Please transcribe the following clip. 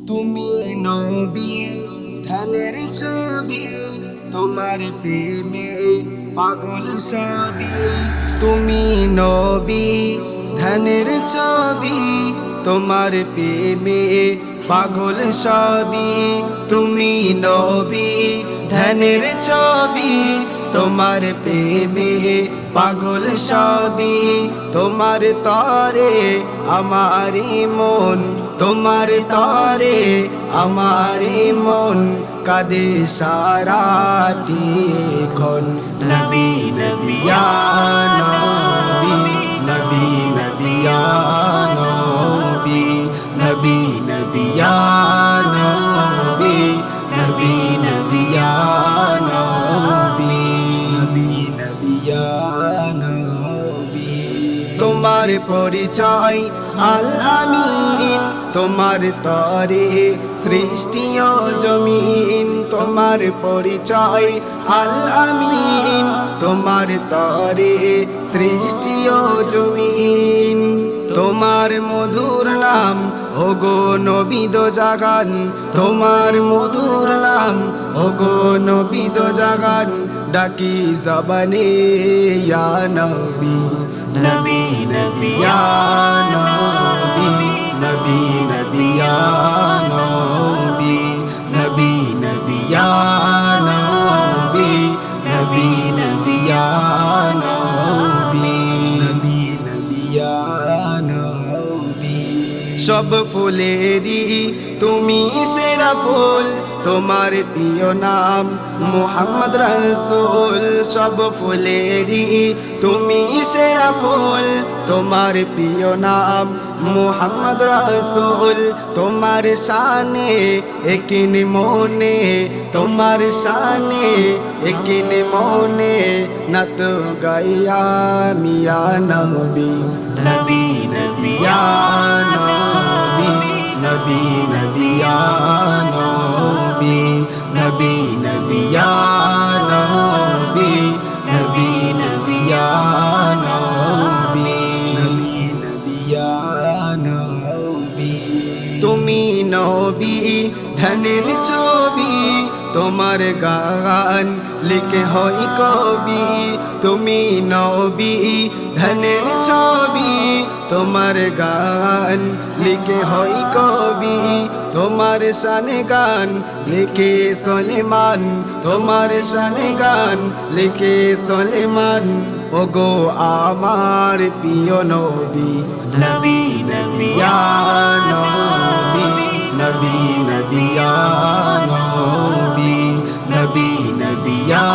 তুমি নবী ধানের ছবি, তোমার প্রেমে পাগল সবই। তুমি নবী ধানের ছবি, তোমার প্রেমে পাগল সবই। তুমি নবী ধানের ছবি, তোমার প্রেমে পাগল সবই। তোমার তরে আমারি মন, তোমার তরে আমারি মন কাঁদে সারাটি ক্ষণ। নবী নবী ইয়া নবী, নবী নবী ইয়া নবী, নবী নবী ইয়া নবী, নবী নবী ইয়া নবী, নবী নবী ইয়া নবী। তোমার পরিচয় আল আমিন, তোমার তরে সৃষ্টি ও জমিন। তোমার পরিচয় আল আমিন, তোমার তরে সৃষ্টি ও জমিন। তোমার মধুর নাম ওগো নবী দো জাগান, তোমার মধুর নাম ওগো নবী দো জাগান। ডাকি জবানে ইয়া নবী, নবী নবী ইয়া নবী, নবী নবী ইয়া নবী, নবী নবী ইয়া নবী, নবী নবী ইয়া নবী, নবী নবী ইয়া নবী। সব ফুলেরই তুমি সেরা ফুল, তোমার প্রিয় নাম মুহাম্মদ রাসূল। সব ফুলেরই তুমি সেরা ফুল, তোমার প্রিয় নাম মুহাম্মদ রাসূল। তোমার শানে একিন মনে, তোমার শানে একিন মনে নাত গাইয়া মিয়া নবী, নবী নবী ইয়া নবী, নবী নবী ইয়া নবী, নবী নবী ইয়া নবী, নবী নবী ইয়া নবী, নবী নবী ইয়া নবী। তুমি নবী ধানের ছবি, তোমার গান লিখে হয় কবি। তুমি নবী ধানের ছবি, তোমার গান লিখে হয় কবি। তোমার শানে গান লিখে সুলেমান, তোমার শানে গান লিখে সুলেমান। ওগো আমার প্রিয় নবী, নবী নবী ইয়া নবী, নবী নবী ইয়া নবী, নবী নবী ইয়া